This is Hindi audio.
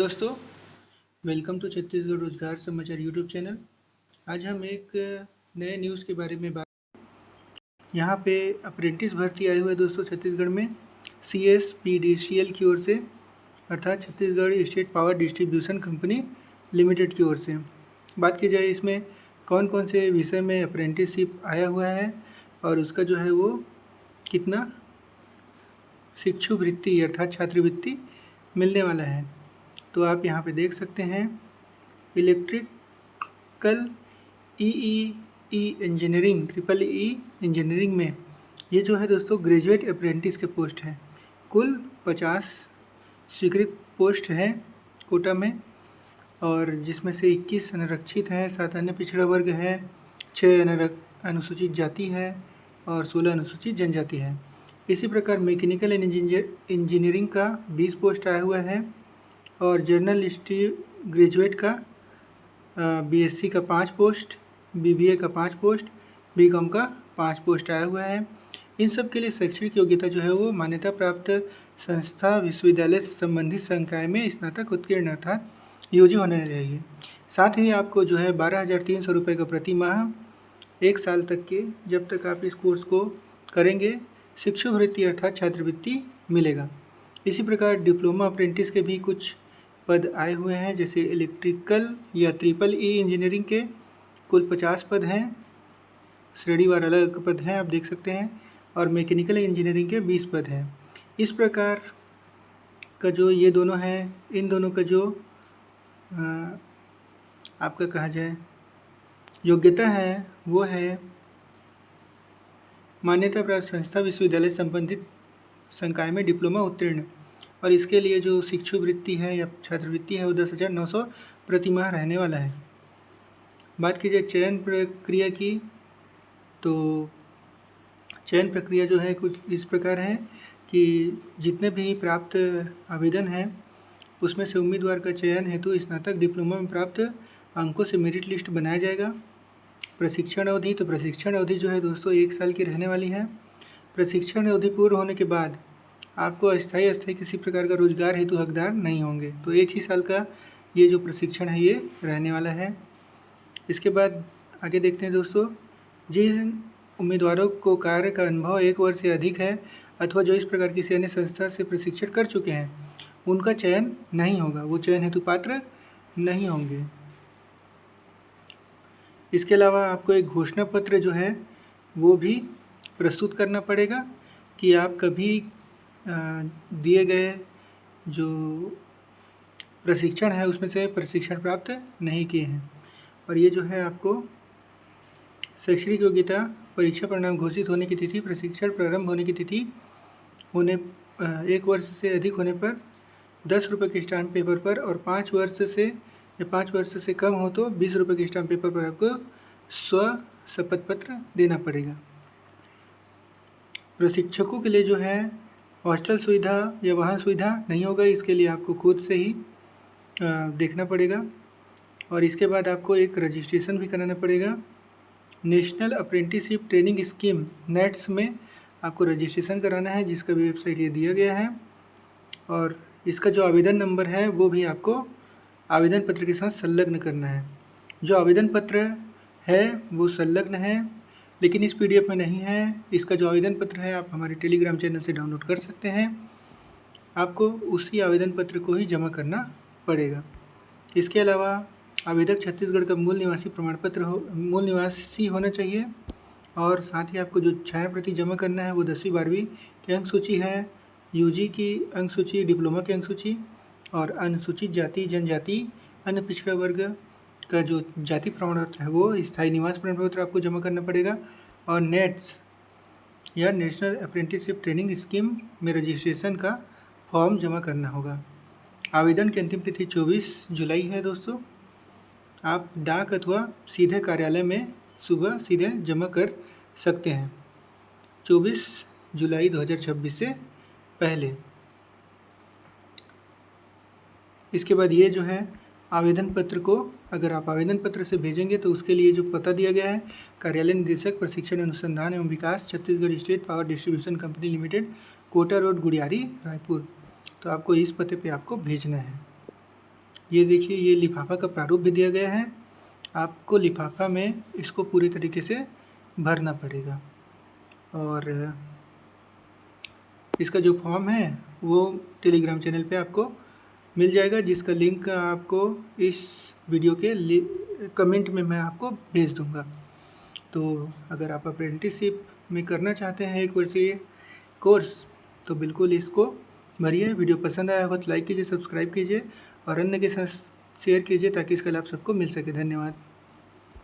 दोस्तों, वेलकम टू छत्तीसगढ़ रोजगार समाचार यूट्यूब चैनल। आज हम एक नए न्यूज़ के बारे में बात। यहाँ पे अप्रेंटिस भर्ती आई हुई है दोस्तों छत्तीसगढ़ में CSPDCL की ओर से, अर्थात Chhattisgarh State Power Distribution Company limited की ओर से। बात की जाए इसमें कौन कौन से विषय में अप्रेंटिसशिप आया हुआ है और उसका जो है वो कितना शिक्षुवृत्ति अर्थात छात्रवृत्ति मिलने वाला है। तो आप यहाँ पे देख सकते हैं electrical EEE engineering EEE engineering में ये जो है दोस्तों ग्रेजुएट अप्रेंटिस के पोस्ट हैं। कुल 50 स्वीकृत पोस्ट हैं कोटा में, और जिसमें से 21 अनारक्षित हैं, 7 अन्य पिछड़ा वर्ग है, 6 अनुसूचित जाति है और 16 अनुसूचित जनजाति है। इसी प्रकार मैकेनिकल इंजीनियरिंग का 20 पोस्ट आया हुआ है और जर्नलिस्टी ग्रेजुएट का BSc का 5 पोस्ट, BBA का 5 पोस्ट, BCom का 5 पोस्ट आया हुआ है। इन सब के लिए शैक्षणिक योग्यता जो है वो मान्यता प्राप्त संस्था विश्वविद्यालय से संबंधित संकाय में स्नातक उत्तीर्ण अर्थात UG होना चाहिए। साथ ही आपको जो है 12,300 रुपये का प्रति माह 1 साल तक के जब तक आप इस कोर्स को करेंगे शिक्षुवृत्ति अर्थात छात्रवृत्ति मिलेगा। इसी प्रकार डिप्लोमा अप्रेंटिस के भी कुछ पद आए हुए हैं, जैसे इलेक्ट्रिकल या EEE इंजीनियरिंग के कुल 50 पद हैं, श्रेणीवार अलग पद हैं आप देख सकते हैं, और मैकेनिकल इंजीनियरिंग के 20 पद हैं। इस प्रकार का जो ये दोनों हैं, इन दोनों का जो आपका कहा जाए योग्यता है वो है मान्यता प्राप्त संस्था विश्वविद्यालय संबंधित संकाय में डिप्लोमा उत्तीर्ण, और इसके लिए जो शिक्षुवृत्ति है या छात्रवृत्ति है वो 10,900 प्रति माह रहने वाला है। बात की जाए चयन प्रक्रिया की, तो चयन प्रक्रिया जो है कुछ इस प्रकार है कि जितने भी प्राप्त आवेदन हैं उसमें से उम्मीदवार का चयन हेतु स्नातक डिप्लोमा में प्राप्त अंकों से मेरिट लिस्ट बनाया जाएगा। प्रशिक्षण अवधि, तो प्रशिक्षण अवधि जो है दोस्तों 1 साल की रहने वाली है। प्रशिक्षण अवधि पूर्ण होने के बाद आपको अस्थायी किसी प्रकार का रोजगार हेतु हकदार नहीं होंगे, तो 1 ही साल का ये जो प्रशिक्षण है ये रहने वाला है। इसके बाद आगे देखते हैं दोस्तों, जिन उम्मीदवारों को कार्य का अनुभव 1 वर्ष से अधिक है अथवा जो इस प्रकार किसी अन्य संस्था से प्रशिक्षण कर चुके हैं उनका चयन नहीं होगा, वो चयन हेतु पात्र नहीं होंगे। इसके अलावा आपको एक घोषणा पत्र जो है वो भी प्रस्तुत करना पड़ेगा कि आप कभी दिए गए जो प्रशिक्षण है उसमें से प्रशिक्षण प्राप्त नहीं किए हैं। और ये जो है आपको शैक्षणिक योग्यता परीक्षा परिणाम घोषित होने की तिथि, प्रशिक्षण प्रारंभ होने की तिथि होने 1 वर्ष से अधिक होने पर 10 रुपये के स्टाम्प पेपर पर, और 5 वर्ष से कम हो तो 20 रुपये के स्टाम्प पेपर पर आपको शपथ पत्र देना पड़ेगा। प्रशिक्षकों के लिए जो है हॉस्टल सुविधा या वाहन सुविधा नहीं होगा, इसके लिए आपको खुद से ही देखना पड़ेगा। और इसके बाद आपको एक रजिस्ट्रेशन भी कराना पड़ेगा। National apprenticeship training scheme nets में आपको रजिस्ट्रेशन कराना है, जिसका भी वेबसाइट ये दिया गया है, और इसका जो आवेदन नंबर है वो भी आपको आवेदन पत्र के साथ संलग्न करना है। जो आवेदन पत्र है वो संलग्न है लेकिन इस PDF में नहीं है। इसका जो आवेदन पत्र है आप हमारे टेलीग्राम चैनल से डाउनलोड कर सकते हैं। आपको उसी आवेदन पत्र को ही जमा करना पड़ेगा। इसके अलावा आवेदक छत्तीसगढ़ का मूल निवासी होना चाहिए, और साथ ही आपको जो छाया प्रति जमा करना है वो 10वीं 12वीं की अंक सूची है, UG की अंक सूची, डिप्लोमा की अंक सूची, और अनुसूचित जाति जनजाति अन्य पिछड़ा वर्ग का जो जाति प्रमाण पत्र है वो स्थायी निवास प्रमाण पत्र आपको जमा करना पड़ेगा, और नेट्स या नेशनल अप्रेंटिसशिप ट्रेनिंग स्कीम में रजिस्ट्रेशन का फॉर्म जमा करना होगा। आवेदन की अंतिम तिथि 24 जुलाई है दोस्तों। आप डाक अथवा सीधे कार्यालय में सुबह सीधे जमा कर सकते हैं 24 जुलाई 2026 से पहले। इसके बाद ये जो है आवेदन पत्र को अगर आप आवेदन पत्र से भेजेंगे तो उसके लिए जो पता दिया गया है, कार्यालय निदेशक प्रशिक्षण अनुसंधान एवं विकास Chhattisgarh State Power Distribution Company Limited, Kota Road, Gudiyari, Raipur, तो आपको इस पते पे आपको भेजना है। ये देखिए, ये लिफाफा का प्रारूप भी दिया गया है। आपको लिफाफा में इसको पूरी तरीके से भरना पड़ेगा और इसका जो फॉर्म है वो टेलीग्राम चैनल पे आपको मिल जाएगा, जिसका लिंक आपको इस वीडियो के कमेंट में मैं आपको भेज दूँगा। तो अगर आप अप्रेंटिसशिप में करना चाहते हैं 1 वर्षीय कोर्स, तो बिल्कुल इसको भरिए। वीडियो पसंद आया होगा तो लाइक कीजिए, सब्सक्राइब कीजिए और अन्य के साथ शेयर कीजिए ताकि इसका लाभ सबको मिल सके। धन्यवाद।